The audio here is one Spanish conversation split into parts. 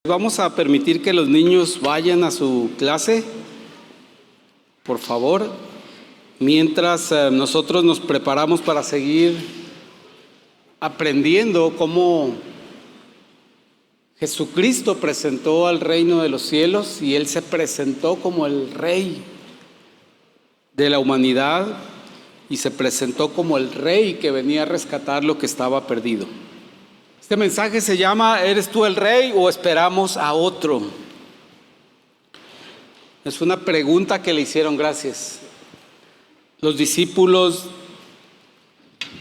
Vamos a permitir que los niños vayan a su clase, por favor, mientras nosotros nos preparamos para seguir aprendiendo cómo Jesucristo presentó al reino de los cielos y Él se presentó como el Rey de la humanidad y se presentó como el Rey que venía a rescatar lo que estaba perdido. Este mensaje se llama ¿Eres tú el Rey o esperamos a otro? Es una pregunta que le hicieron, gracias, los discípulos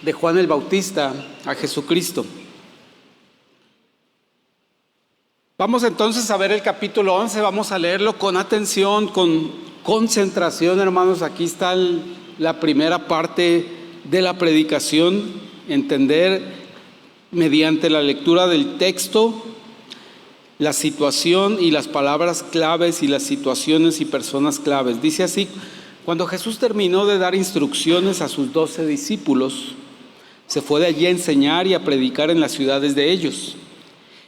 de Juan el Bautista a Jesucristo. Vamos entonces a ver el capítulo 11, vamos a leerlo con atención, con concentración, hermanos. Aquí está la primera parte de la predicación, entender mediante la lectura del texto la situación y las palabras claves y las situaciones y personas claves. Dice así: cuando Jesús terminó de dar instrucciones a sus 12 discípulos, se fue de allí a enseñar y a predicar en las ciudades de ellos.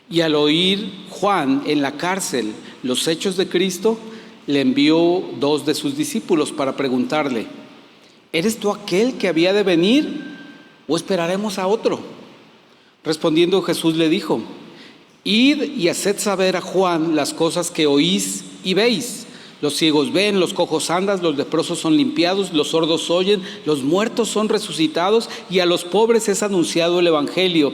Y al oír Juan en la cárcel los hechos de Cristo, le envió 2 de sus discípulos para preguntarle: ¿eres tú aquel que había de venir o esperaremos a otro? Respondiendo Jesús le dijo: id y haced saber a Juan las cosas que oís y veis. Los ciegos ven, los cojos andan, los leprosos son limpiados, los sordos oyen, los muertos son resucitados, y a los pobres es anunciado el evangelio.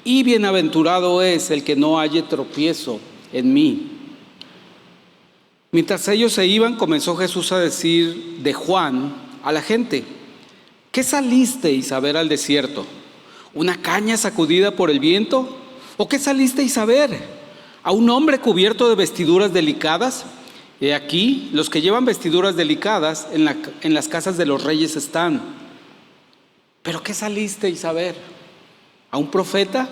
Y bienaventurado es el que no halle tropiezo en mí. Mientras ellos se iban, comenzó Jesús a decir de Juan a la gente: ¿qué salisteis a ver al desierto? ¿Una caña sacudida por el viento? ¿O qué salisteis a ver? ¿A un hombre cubierto de vestiduras delicadas? He aquí, los que llevan vestiduras delicadas en las casas de los reyes están. ¿Pero qué salisteis a ver? ¿A un profeta?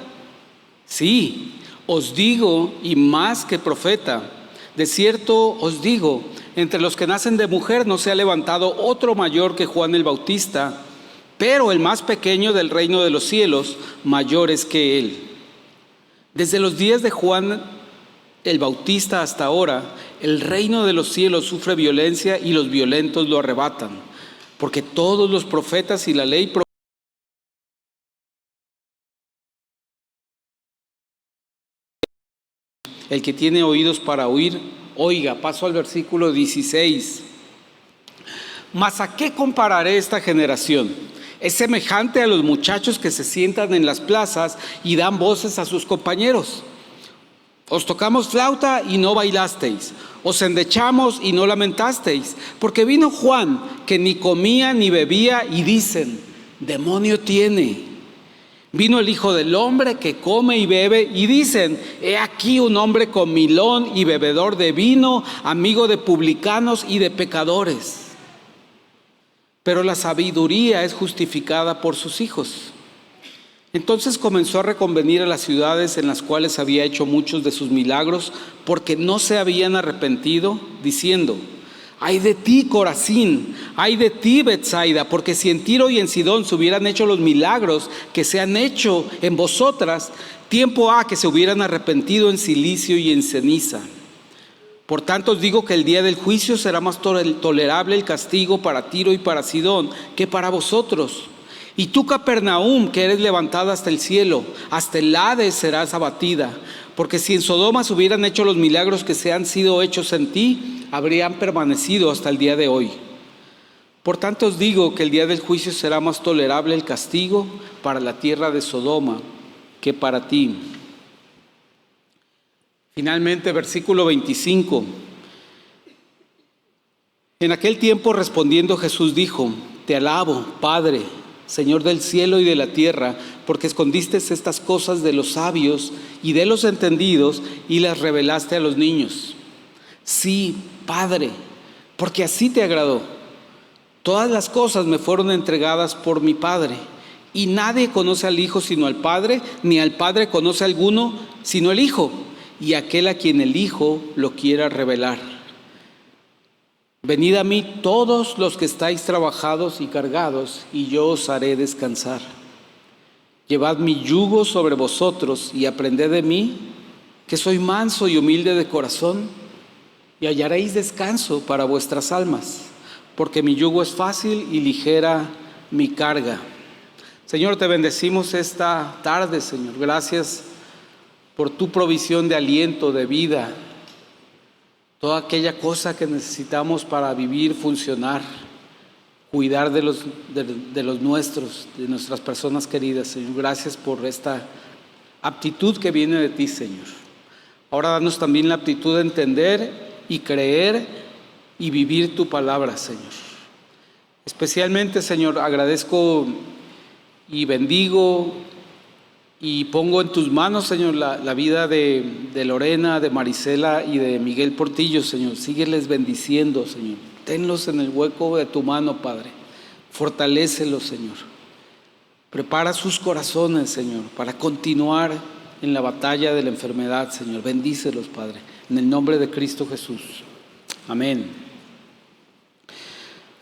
Sí, os digo, y más que profeta. De cierto os digo, entre los que nacen de mujer no se ha levantado otro mayor que Juan el Bautista, pero el más pequeño del reino de los cielos, mayor es que él. Desde los días de Juan el Bautista hasta ahora, el reino de los cielos sufre violencia y los violentos lo arrebatan, porque todos los profetas y la ley el que tiene oídos para oír, oiga. Paso al versículo 16. ¿Mas a qué compararé esta generación? Es semejante a los muchachos que se sientan en las plazas y dan voces a sus compañeros. Os tocamos flauta y no bailasteis, os endechamos y no lamentasteis, porque vino Juan, que ni comía ni bebía, y dicen: demonio tiene. Vino el Hijo del Hombre, que come y bebe, y dicen: he aquí un hombre comilón y bebedor de vino, amigo de publicanos y de pecadores. Pero la sabiduría es justificada por sus hijos. Entonces comenzó a reconvenir a las ciudades en las cuales había hecho muchos de sus milagros, porque no se habían arrepentido, diciendo: ay de ti, Corazín, ay de ti, Betsaida, porque si en Tiro y en Sidón se hubieran hecho los milagros que se han hecho en vosotras, tiempo ha que se hubieran arrepentido en cilicio y en ceniza. Por tanto os digo que el día del juicio será más tolerable el castigo para Tiro y para Sidón que para vosotros. Y tú, Capernaum, que eres levantada hasta el cielo, hasta el Hades serás abatida. Porque si en Sodoma se hubieran hecho los milagros que se han sido hechos en ti, habrían permanecido hasta el día de hoy. Por tanto os digo que el día del juicio será más tolerable el castigo para la tierra de Sodoma que para ti. Finalmente, versículo 25. En aquel tiempo, respondiendo Jesús dijo: te alabo, Padre, Señor del cielo y de la tierra, porque escondiste estas cosas de los sabios y de los entendidos y las revelaste a los niños. Sí, Padre, porque así te agradó. Todas las cosas me fueron entregadas por mi Padre, y nadie conoce al Hijo sino al Padre, ni al Padre conoce a alguno sino el Hijo, y aquel a quien el Hijo lo quiera revelar. Venid a mí todos los que estáis trabajados y cargados, y yo os haré descansar. Llevad mi yugo sobre vosotros y aprended de mí, que soy manso y humilde de corazón, y hallaréis descanso para vuestras almas, porque mi yugo es fácil y ligera mi carga. Señor, te bendecimos esta tarde, Señor. Gracias por tu provisión de aliento, de vida, toda aquella cosa que necesitamos para vivir, funcionar, cuidar de los nuestros, de nuestras personas queridas, Señor. Gracias por esta aptitud que viene de ti, Señor. Ahora danos también la aptitud de entender y creer y vivir tu palabra, Señor. Especialmente, Señor, agradezco y bendigo y pongo en tus manos, Señor, la vida de Lorena, de Marisela y de Miguel Portillo, Señor. Sígueles bendiciendo, Señor. Tenlos en el hueco de tu mano, Padre. Fortalécelos, Señor. Prepara sus corazones, Señor, para continuar en la batalla de la enfermedad, Señor. Bendícelos, Padre, en el nombre de Cristo Jesús. Amén.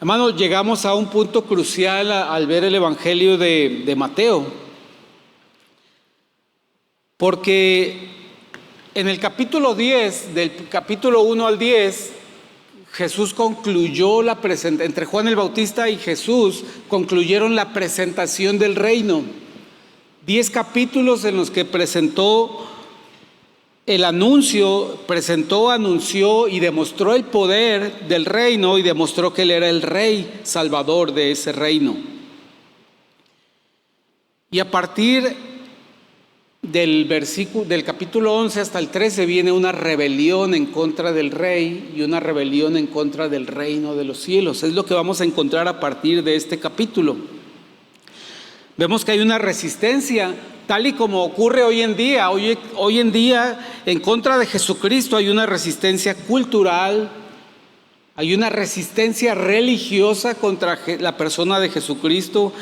Hermanos, llegamos a un punto crucial al ver el Evangelio de Mateo, porque en el capítulo 10, del capítulo 1 al 10, Jesús concluyó entre Juan el Bautista y Jesús concluyeron la presentación del reino. 10 capítulos en los que presentó el anuncio, anunció y demostró el poder del reino y demostró que Él era el Rey Salvador de ese reino. Y a partir del capítulo 11 hasta el 13 viene una rebelión en contra del Rey y una rebelión en contra del reino de los cielos. Es lo que vamos a encontrar a partir de este capítulo. Vemos que hay una resistencia, tal y como ocurre hoy en día. Hoy en día, en contra de Jesucristo, hay una resistencia cultural, hay una resistencia religiosa contra la persona de Jesucristo.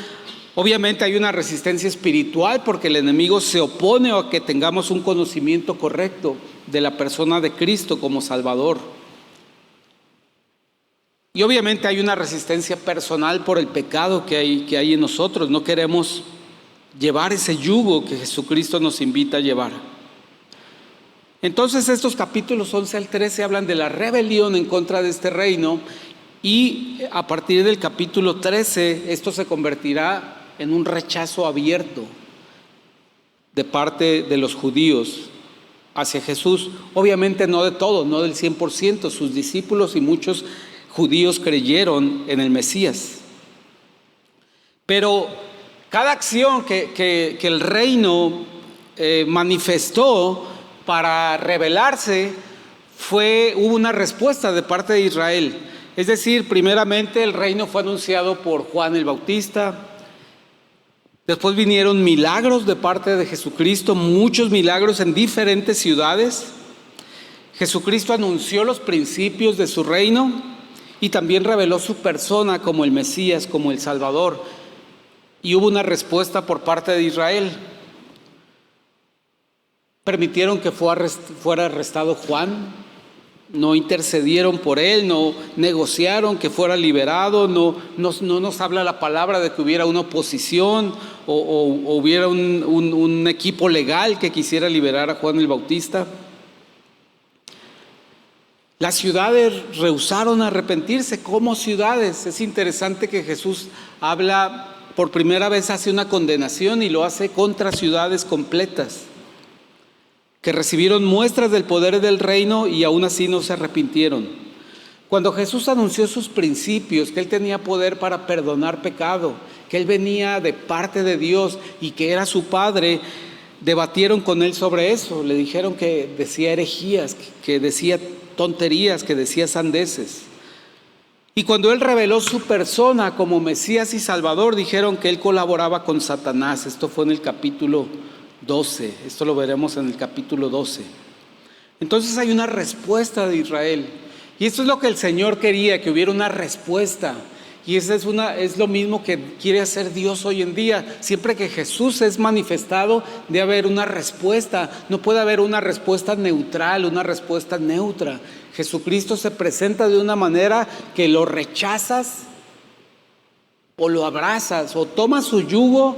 Obviamente hay una resistencia espiritual porque el enemigo se opone a que tengamos un conocimiento correcto de la persona de Cristo como Salvador. Y obviamente hay una resistencia personal por el pecado que hay en nosotros. No queremos llevar ese yugo que Jesucristo nos invita a llevar. Entonces estos capítulos 11 al 13 hablan de la rebelión en contra de este reino, y a partir del capítulo 13 esto se convertirá en un rechazo abierto de parte de los judíos hacia Jesús. Obviamente no de todo, no del 100%. Sus discípulos y muchos judíos creyeron en el Mesías. Pero cada acción que el reino manifestó para rebelarse, hubo una respuesta de parte de Israel. Es decir, primeramente el reino fue anunciado por Juan el Bautista. Después vinieron milagros de parte de Jesucristo, muchos milagros en diferentes ciudades. Jesucristo anunció los principios de su reino y también reveló su persona como el Mesías, como el Salvador. Y hubo una respuesta por parte de Israel. Permitieron que fuera arrestado Juan. No intercedieron por él, no negociaron que fuera liberado, no nos habla la palabra de que hubiera una oposición o hubiera un equipo legal que quisiera liberar a Juan el Bautista. Las ciudades rehusaron arrepentirse como ciudades. Es interesante que Jesús habla por primera vez, hace una condenación y lo hace contra ciudades completas que recibieron muestras del poder del reino y aún así no se arrepintieron. Cuando Jesús anunció sus principios, que Él tenía poder para perdonar pecado, que Él venía de parte de Dios y que era su Padre, debatieron con Él sobre eso. Le dijeron que decía herejías, que decía tonterías, que decía sandeces. Y cuando Él reveló su persona como Mesías y Salvador, dijeron que Él colaboraba con Satanás. Esto fue en el capítulo 12, esto lo veremos en el capítulo 12. Entonces hay una respuesta de Israel, y esto es lo que el Señor quería, que hubiera una respuesta. Y esa es lo mismo que quiere hacer Dios hoy en día. Siempre que Jesús es manifestado, debe haber una respuesta. No puede haber una respuesta neutral, una respuesta neutra. Jesucristo se presenta de una manera que lo rechazas o lo abrazas, o tomas su yugo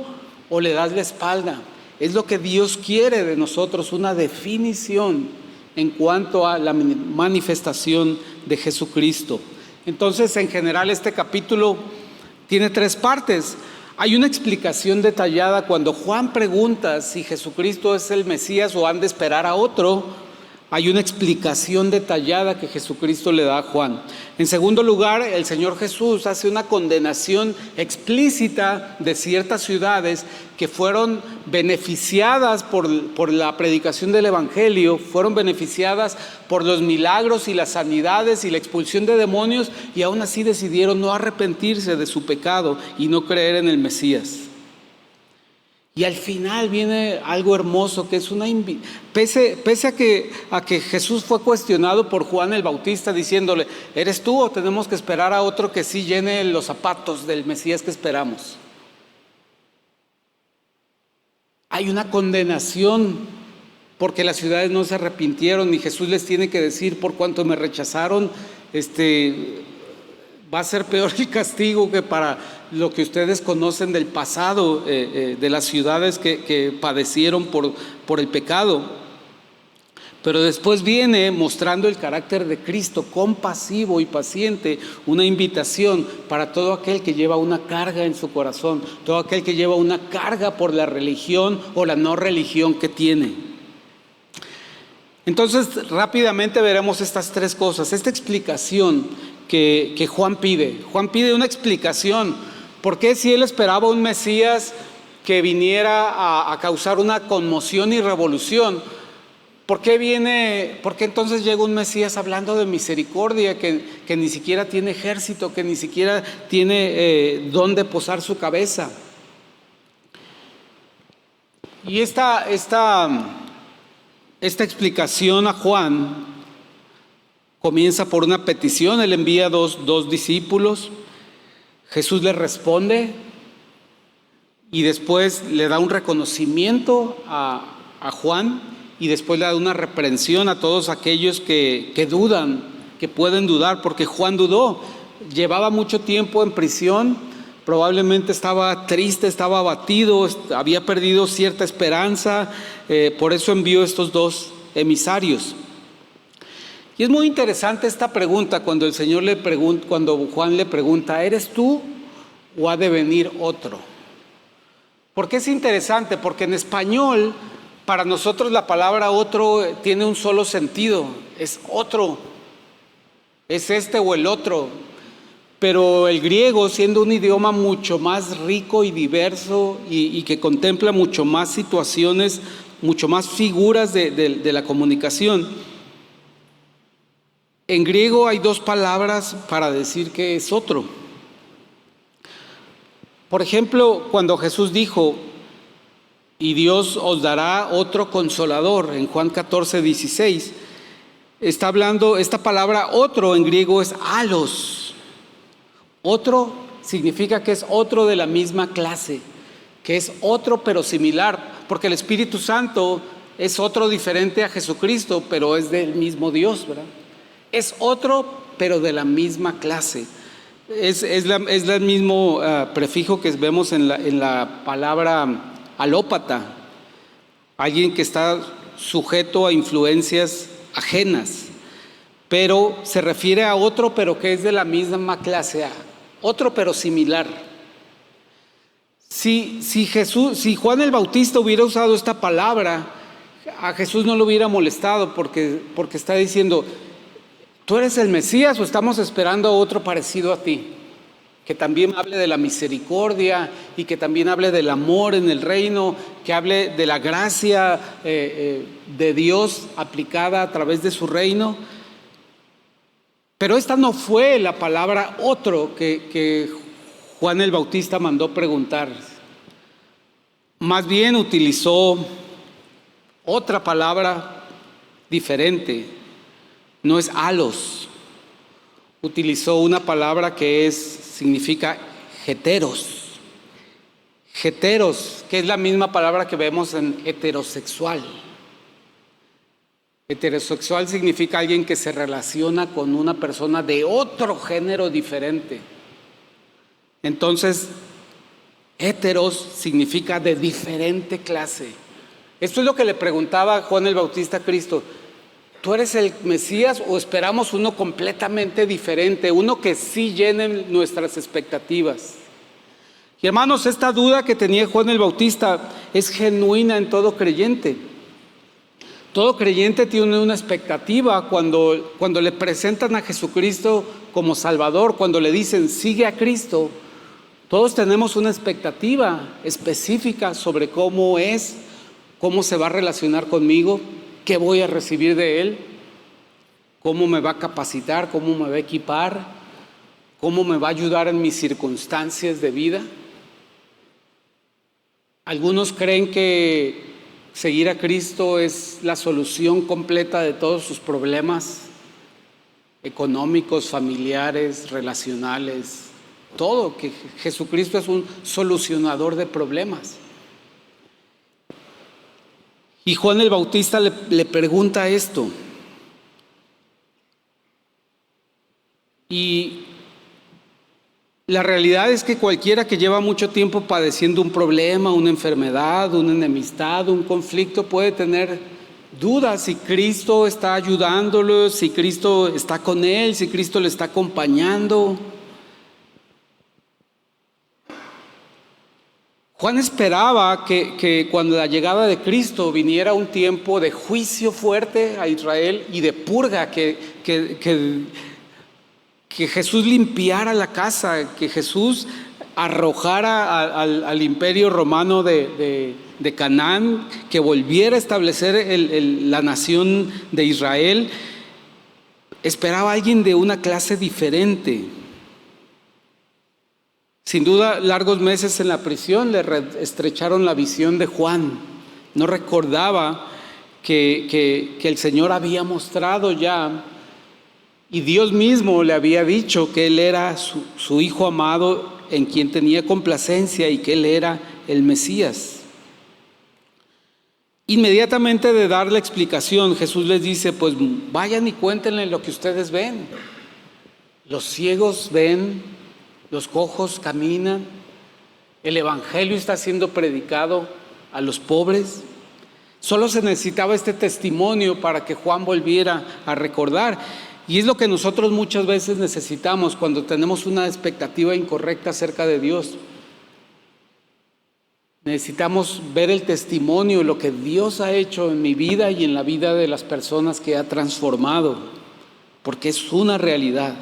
o le das la espalda. Es lo que Dios quiere de nosotros, una definición en cuanto a la manifestación de Jesucristo. Entonces, en general, este capítulo tiene 3 partes. Hay una explicación detallada cuando Juan pregunta si Jesucristo es el Mesías o han de esperar a otro. Hay una explicación detallada que Jesucristo le da a Juan. En segundo lugar, el Señor Jesús hace una condenación explícita de ciertas ciudades que fueron beneficiadas por la predicación del Evangelio, fueron beneficiadas por los milagros y las sanidades y la expulsión de demonios, y aún así decidieron no arrepentirse de su pecado y no creer en el Mesías. Y al final viene algo hermoso, que es pese a que Jesús fue cuestionado por Juan el Bautista diciéndole, ¿eres tú o tenemos que esperar a otro que sí llene los zapatos del Mesías que esperamos? Hay una condenación porque las ciudades no se arrepintieron y Jesús les tiene que decir, por cuanto me rechazaron, va a ser peor el castigo que para lo que ustedes conocen del pasado, de las ciudades que padecieron por el pecado. Pero después viene mostrando el carácter de Cristo, compasivo y paciente, una invitación para todo aquel que lleva una carga en su corazón, todo aquel que lleva una carga por la religión o la no religión que tiene. Entonces, rápidamente veremos estas 3 cosas, esta explicación que Juan pide. Juan pide una explicación. ¿Por qué si él esperaba un Mesías que viniera a causar una conmoción y revolución? ¿Por qué entonces llega un Mesías hablando de misericordia que ni siquiera tiene ejército, que ni siquiera tiene dónde posar su cabeza? Y esta explicación a Juan comienza por una petición. Él envía dos discípulos. Jesús le responde y después le da un reconocimiento a Juan y después le da una reprensión a todos aquellos que dudan, que pueden dudar, porque Juan dudó. Llevaba mucho tiempo en prisión, probablemente estaba triste, estaba abatido, había perdido cierta esperanza, por eso envió estos 2 emisarios. Y es muy interesante esta pregunta cuando cuando Juan le pregunta, ¿eres tú o ha de venir otro? ¿Por qué es interesante? Porque en español, para nosotros la palabra otro tiene un solo sentido, es otro, es este o el otro. Pero el griego, siendo un idioma mucho más rico y diverso y que contempla mucho más situaciones, mucho más figuras de la comunicación, en griego hay 2 palabras para decir que es otro. Por ejemplo, cuando Jesús dijo, y Dios os dará otro consolador, en Juan 14:16, está hablando, esta palabra otro en griego es alos. Otro significa que es otro de la misma clase, que es otro pero similar, porque el Espíritu Santo es otro diferente a Jesucristo, pero es del mismo Dios, ¿verdad? Es otro, pero de la misma clase. Es el mismo prefijo que vemos en la palabra alópata. Alguien que está sujeto a influencias ajenas. Pero se refiere a otro, pero que es de la misma clase. Otro, pero similar. Si Juan el Bautista hubiera usado esta palabra, a Jesús no le hubiera molestado porque está diciendo, ¿tú eres el Mesías o estamos esperando a otro parecido a ti? Que también hable de la misericordia y que también hable del amor en el reino, que hable de la gracia de Dios aplicada a través de su reino. Pero esta no fue la palabra otro que Juan el Bautista mandó preguntar. Más bien utilizó otra palabra diferente. No es alos, utilizó una palabra que significa heteros. Heteros, que es la misma palabra que vemos en heterosexual. Heterosexual significa alguien que se relaciona con una persona de otro género diferente. Entonces, heteros significa de diferente clase. Esto es lo que le preguntaba Juan el Bautista a Cristo. ¿Tú eres el Mesías o esperamos uno completamente diferente, uno que sí llene nuestras expectativas? Y hermanos, esta duda que tenía Juan el Bautista es genuina en todo creyente. Todo creyente tiene una expectativa cuando le presentan a Jesucristo como Salvador, cuando le dicen sigue a Cristo. Todos tenemos una expectativa específica sobre cómo es, cómo se va a relacionar conmigo, qué voy a recibir de Él, cómo me va a capacitar, cómo me va a equipar, cómo me va a ayudar en mis circunstancias de vida. Algunos creen que seguir a Cristo es la solución completa de todos sus problemas económicos, familiares, relacionales, todo, que Jesucristo es un solucionador de problemas. Y Juan el Bautista le pregunta esto. Y la realidad es que cualquiera que lleva mucho tiempo padeciendo un problema, una enfermedad, una enemistad, un conflicto, puede tener dudas si Cristo está ayudándolo, si Cristo está con él, si Cristo le está acompañando. Juan esperaba que cuando la llegada de Cristo viniera un tiempo de juicio fuerte a Israel y de purga, que Jesús limpiara la casa, que Jesús arrojara al imperio romano de Canaán, que volviera a establecer la nación de Israel. Esperaba a alguien de una clase diferente. Sin duda, largos meses en la prisión le estrecharon la visión de Juan. No recordaba que el Señor había mostrado ya, y Dios mismo le había dicho que Él era su Hijo amado en quien tenía complacencia y que Él era el Mesías. Inmediatamente de dar la explicación, Jesús les dice, pues vayan y cuéntenle lo que ustedes ven. Los ciegos ven, los cojos caminan, el evangelio está siendo predicado a los pobres. Solo se necesitaba este testimonio para que Juan volviera a recordar. Y es lo que nosotros muchas veces necesitamos cuando tenemos una expectativa incorrecta acerca de Dios. Necesitamos ver el testimonio, lo que Dios ha hecho en mi vida y en la vida de las personas que ha transformado, porque es una realidad.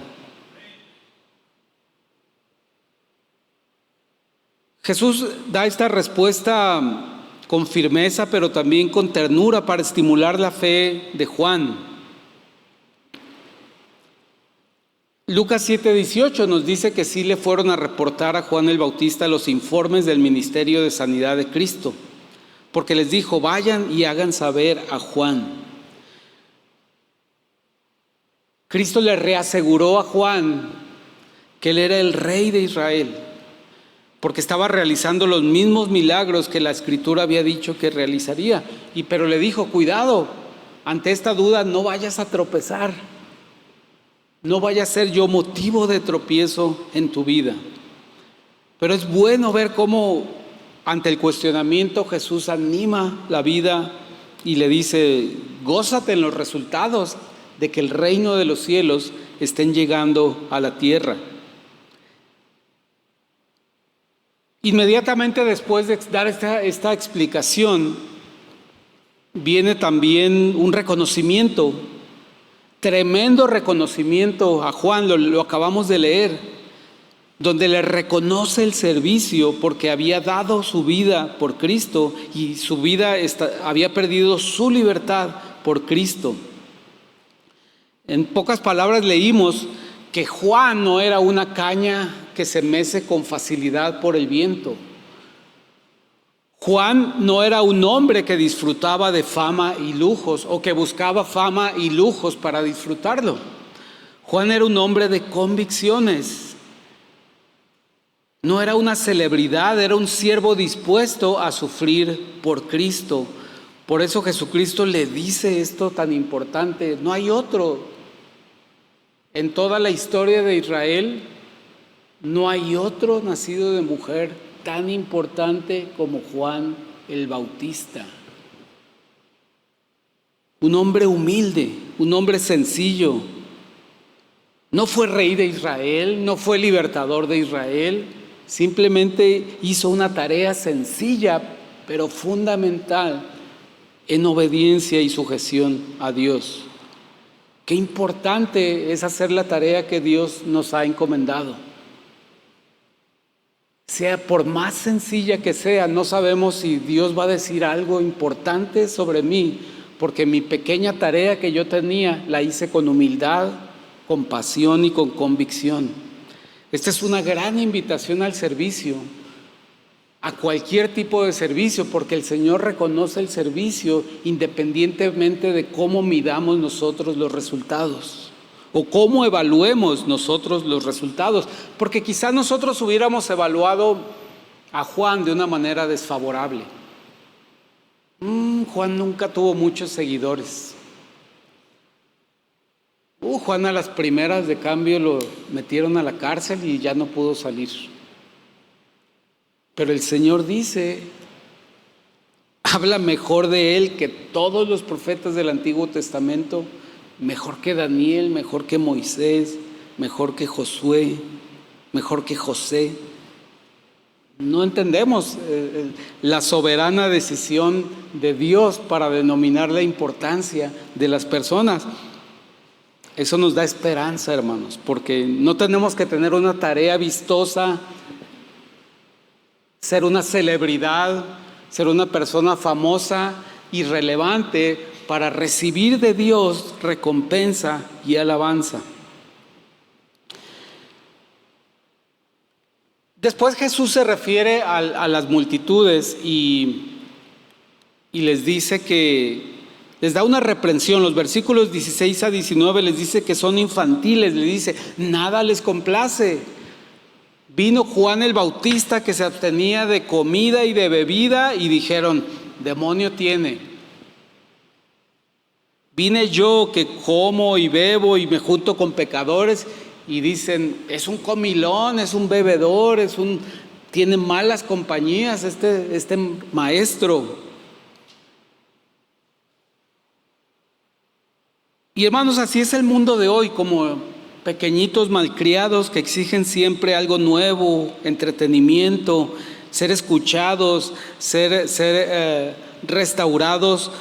Jesús da esta respuesta con firmeza, pero también con ternura para estimular la fe de Juan. Lucas 7:18 nos dice que sí le fueron a reportar a Juan el Bautista los informes del ministerio de sanidad de Cristo, porque les dijo, vayan y hagan saber a Juan. Cristo le reaseguró a Juan que él era el rey de Israel, porque estaba realizando los mismos milagros que la Escritura había dicho que realizaría. Pero le dijo, cuidado, ante esta duda no vayas a tropezar, no vaya a ser yo motivo de tropiezo en tu vida. Pero es bueno ver cómo ante el cuestionamiento Jesús anima la vida y le dice, gózate en los resultados de que el reino de los cielos estén llegando a la tierra. Inmediatamente después de dar esta explicación, viene también un reconocimiento, tremendo reconocimiento a Juan, lo acabamos de leer, donde le reconoce el servicio porque había dado su vida por Cristo y su vida había perdido su libertad por Cristo. En pocas palabras leímos que Juan no era una caña que se mece con facilidad por el viento. Juan no era un hombre que disfrutaba de fama y lujos o que buscaba fama y lujos para disfrutarlo. Juan era un hombre de convicciones. No era una celebridad, era un siervo dispuesto a sufrir por Cristo. Por eso Jesucristo le dice esto tan importante: no hay otro. En toda la historia de Israel, no hay otro nacido de mujer tan importante como Juan el Bautista. un hombre humilde, un hombre sencillo. No fue rey de Israel, no fue libertador de Israel, simplemente hizo una tarea sencilla, pero fundamental, en obediencia y sujeción a Dios. Qué importante es hacer la tarea que Dios nos ha encomendado. Sea por más sencilla que sea, no sabemos si Dios va a decir algo importante sobre mí, porque mi pequeña tarea que yo tenía la hice con humildad, con pasión y con convicción. Esta es una gran invitación al servicio, a cualquier tipo de servicio, porque el Señor reconoce el servicio independientemente de cómo midamos nosotros los resultados o cómo evaluemos nosotros los resultados, porque quizás nosotros hubiéramos evaluado a Juan de una manera desfavorable. Juan nunca tuvo muchos seguidores. Juan a las primeras de cambio lo metieron a la cárcel y ya no pudo salir. Pero el Señor dice, habla mejor de él que todos los profetas del Antiguo Testamento, mejor que Daniel, mejor que Moisés, mejor que Josué, mejor que José. No entendemos la soberana decisión de Dios para denominar la importancia de las personas. Eso nos da esperanza, hermanos, porque no tenemos que tener una tarea vistosa, ser una celebridad, ser una persona famosa y relevante para recibir de Dios recompensa y alabanza. Después Jesús se refiere a las multitudes y les dice que les da una reprensión. Los versículos 16 a 19 les dice que son infantiles, les dice, nada les complace. Vino Juan el Bautista que se abstenía de comida y de bebida y dijeron, demonio tiene. Vine yo que como y bebo y me junto con pecadores y dicen, es un comilón, es un bebedor, tiene malas compañías este maestro. Y hermanos, así es el mundo de hoy, como pequeñitos malcriados que exigen siempre algo nuevo, entretenimiento, ser escuchados, ser restaurados,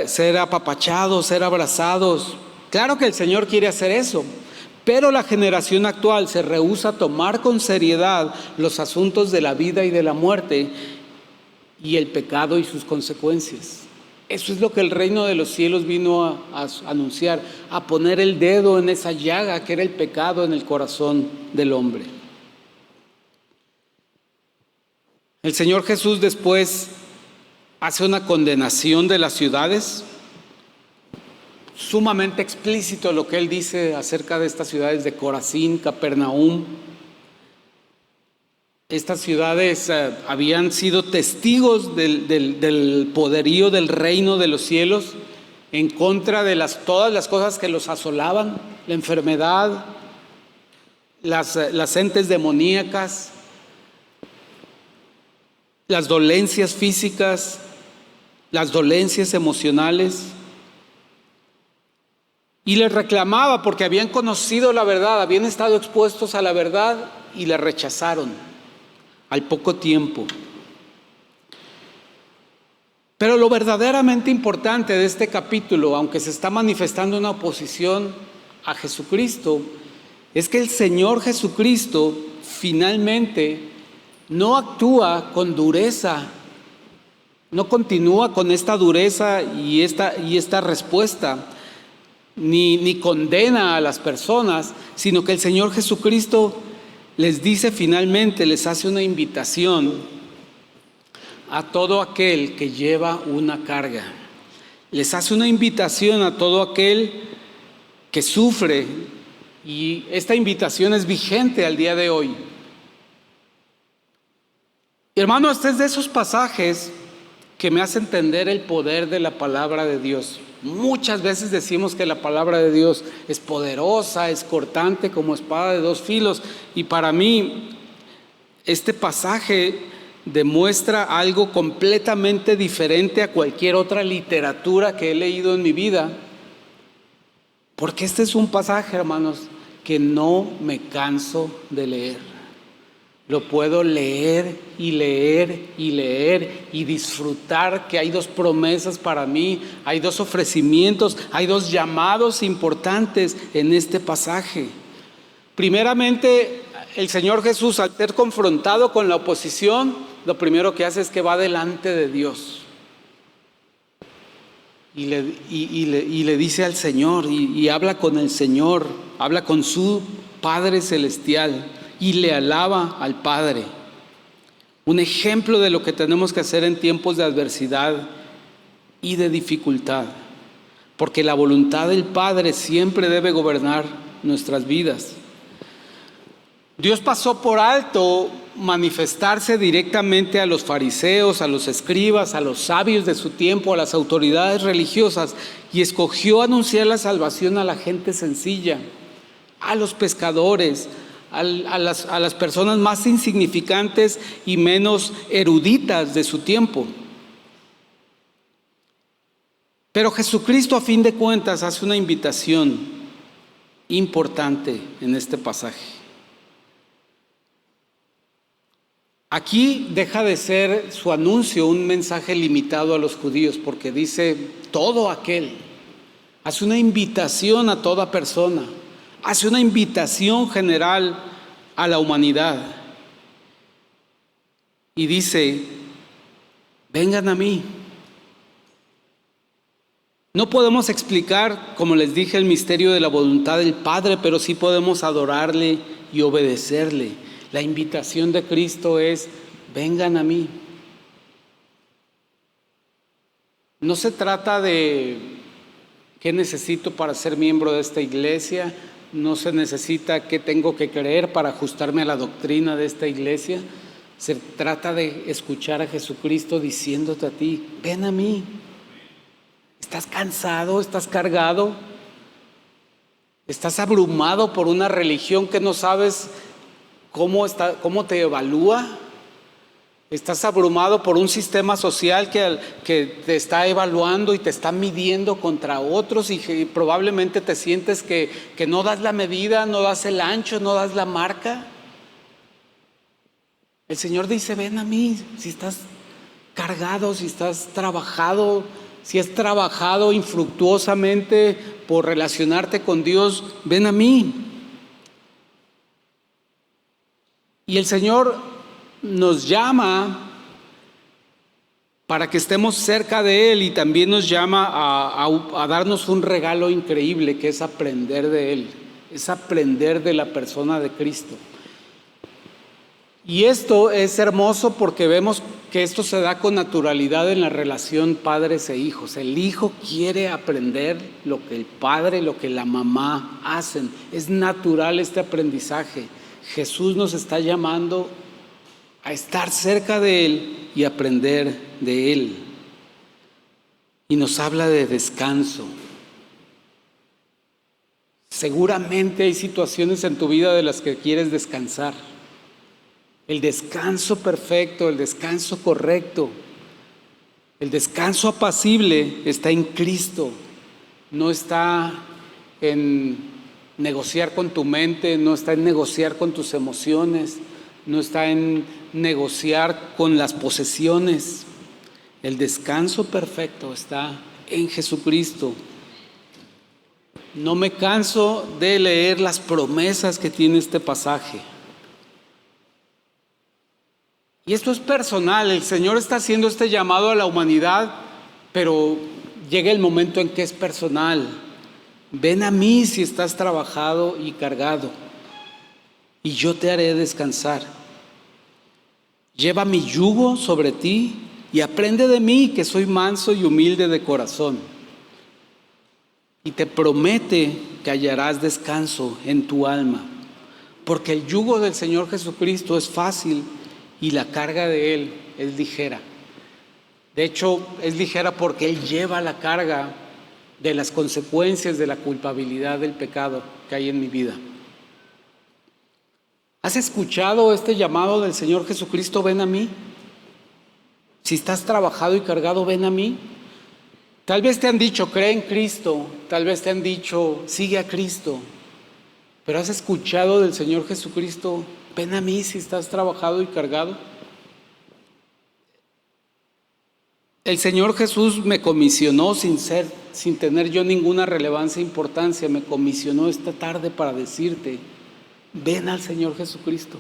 ser apapachados, ser abrazados. Claro que el Señor quiere hacer eso, pero la generación actual se rehúsa a tomar con seriedad los asuntos de la vida y de la muerte y el pecado y sus consecuencias. Eso es lo que el reino de los cielos vino a anunciar, a poner el dedo en esa llaga que era el pecado en el corazón del hombre. El Señor Jesús después hace una condenación de las ciudades, sumamente explícito lo que Él dice acerca de estas ciudades de Corazín, Capernaum. Estas ciudades habían sido testigos del poderío del reino de los cielos en contra de todas las cosas que los asolaban, la enfermedad, las entes demoníacas, las dolencias físicas, las dolencias emocionales. Y les reclamaba porque habían conocido la verdad, habían estado expuestos a la verdad y la rechazaron al poco tiempo. Pero lo verdaderamente importante de este capítulo, aunque se está manifestando una oposición a Jesucristo, es que el Señor Jesucristo finalmente no actúa con dureza, no continúa con esta dureza y esta respuesta, ni condena a las personas, sino que el Señor Jesucristo les dice finalmente, les hace una invitación a todo aquel que lleva una carga. Les hace una invitación a todo aquel que sufre, y esta invitación es vigente al día de hoy. Hermano, este es de esos pasajes que me hace entender el poder de la palabra de Dios. Muchas veces decimos que la palabra de Dios es poderosa, es cortante como espada de dos filos, y para mí este pasaje demuestra algo completamente diferente a cualquier otra literatura que he leído en mi vida, porque este es un pasaje, hermanos, que no me canso de leer. Lo puedo leer y leer y leer y disfrutar que hay dos promesas para mí, hay dos ofrecimientos, hay dos llamados importantes en este pasaje. Primeramente, el Señor Jesús, al ser confrontado con la oposición, lo primero que hace es que va delante de Dios y le dice al Señor y habla con el Señor, habla con su Padre Celestial y le alaba al Padre. Un ejemplo de lo que tenemos que hacer en tiempos de adversidad y de dificultad, porque la voluntad del Padre siempre debe gobernar nuestras vidas. Dios pasó por alto manifestarse directamente a los fariseos, a los escribas, a los sabios de su tiempo, a las autoridades religiosas, y escogió anunciar la salvación a la gente sencilla, a los pescadores, a las personas más insignificantes y menos eruditas de su tiempo. Pero Jesucristo, a fin de cuentas, hace una invitación importante en este pasaje. Aquí deja de ser su anuncio un mensaje limitado a los judíos, porque dice todo aquel. Hace una invitación a toda persona, hace una invitación general a la humanidad. Y dice, vengan a mí. No podemos explicar, como les dije, el misterio de la voluntad del Padre, pero sí podemos adorarle y obedecerle. La invitación de Cristo es, vengan a mí. No se trata de qué necesito para ser miembro de esta iglesia, no se necesita qué tengo que creer para ajustarme a la doctrina de esta iglesia. Se trata de escuchar a Jesucristo diciéndote a ti, ven a mí. ¿Estás cansado? ¿Estás cargado? ¿Estás abrumado por una religión que no sabes cómo te evalúa? ¿Estás abrumado por un sistema social que te está evaluando y te está midiendo contra otros y que probablemente te sientes que no das la medida, no das el ancho, no das la marca? El Señor dice, ven a mí. Si estás cargado, si estás trabajado, si has trabajado infructuosamente por relacionarte con Dios, ven a mí. Y el Señor nos llama para que estemos cerca de Él y también nos llama a darnos un regalo increíble que es aprender de Él, es aprender de la persona de Cristo. Y esto es hermoso porque vemos que esto se da con naturalidad en la relación padres e hijos. El hijo quiere aprender lo que el padre, lo que la mamá hacen. Es natural este aprendizaje. Jesús nos está llamando a estar cerca de Él y aprender de Él. Y nos habla de descanso. Seguramente hay situaciones en tu vida de las que quieres descansar. El descanso perfecto, el descanso correcto, el descanso apacible está en Cristo. No está en negociar con tu mente, no está en negociar con tus emociones, no está en negociar con las posesiones. El descanso perfecto está en Jesucristo. No me canso de leer las promesas que tiene este pasaje. Y esto es personal, el Señor está haciendo este llamado a la humanidad, pero llega el momento en que es personal. Ven a mí si estás trabajado y cargado, y yo te haré descansar. Lleva mi yugo sobre ti y aprende de mí, que soy manso y humilde de corazón. Y te promete que hallarás descanso en tu alma, porque el yugo del Señor Jesucristo es fácil y la carga de Él es ligera. De hecho, es ligera porque Él lleva la carga de las consecuencias de la culpabilidad del pecado que hay en mi vida. ¿Has escuchado este llamado del Señor Jesucristo? Ven a mí. Si estás trabajado y cargado, ven a mí. Tal vez te han dicho, cree en Cristo. Tal vez te han dicho, sigue a Cristo. Pero has escuchado del Señor Jesucristo, ven a mí si estás trabajado y cargado. El Señor Jesús me comisionó sin tener yo ninguna relevancia e importancia. Me comisionó esta tarde para decirte, ven al Señor Jesucristo.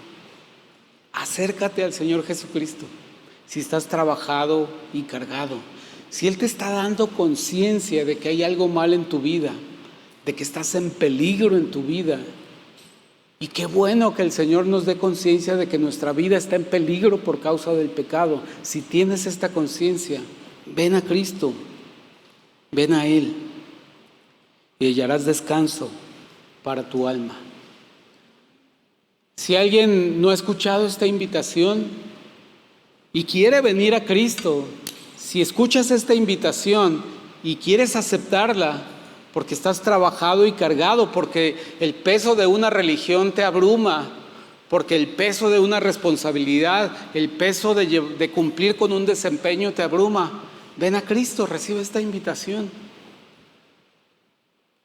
Acércate al Señor Jesucristo. Si estás trabajado y cargado, si Él te está dando conciencia de que hay algo mal en tu vida, de que estás en peligro en tu vida, y qué bueno que el Señor nos dé conciencia de que nuestra vida está en peligro por causa del pecado. Si tienes esta conciencia, ven a Cristo, ven a Él y hallarás descanso para tu alma. Si alguien no ha escuchado esta invitación y quiere venir a Cristo, si escuchas esta invitación y quieres aceptarla, porque estás trabajado y cargado, porque el peso de una religión te abruma, porque el peso de una responsabilidad, el peso de cumplir con un desempeño te abruma, ven a Cristo, recibe esta invitación.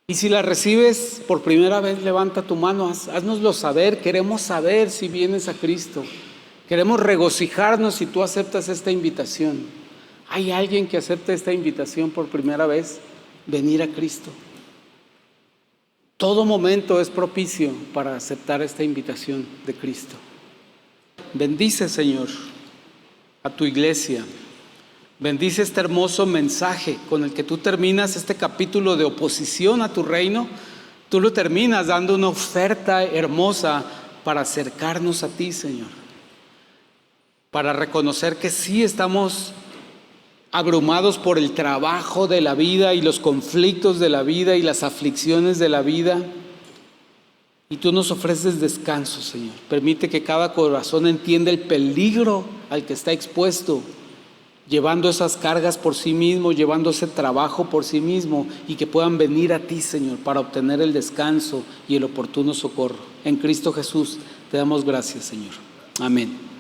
Y si la recibes por primera vez, levanta tu mano, haznoslo saber. Queremos saber si vienes a Cristo. Queremos regocijarnos si tú aceptas esta invitación. ¿Hay alguien que acepte esta invitación por primera vez? Venir a Cristo. Todo momento es propicio para aceptar esta invitación de Cristo. Bendice, Señor, a tu iglesia. Bendice este hermoso mensaje con el que tú terminas este capítulo de oposición a tu reino. Tú lo terminas dando una oferta hermosa para acercarnos a ti, Señor. Para reconocer que sí estamos abrumados por el trabajo de la vida y los conflictos de la vida y las aflicciones de la vida. Y tú nos ofreces descanso, Señor. Permite que cada corazón entienda el peligro al que está expuesto, llevando esas cargas por sí mismo, llevando ese trabajo por sí mismo, y que puedan venir a ti, Señor, para obtener el descanso y el oportuno socorro. En Cristo Jesús te damos gracias, Señor. Amén.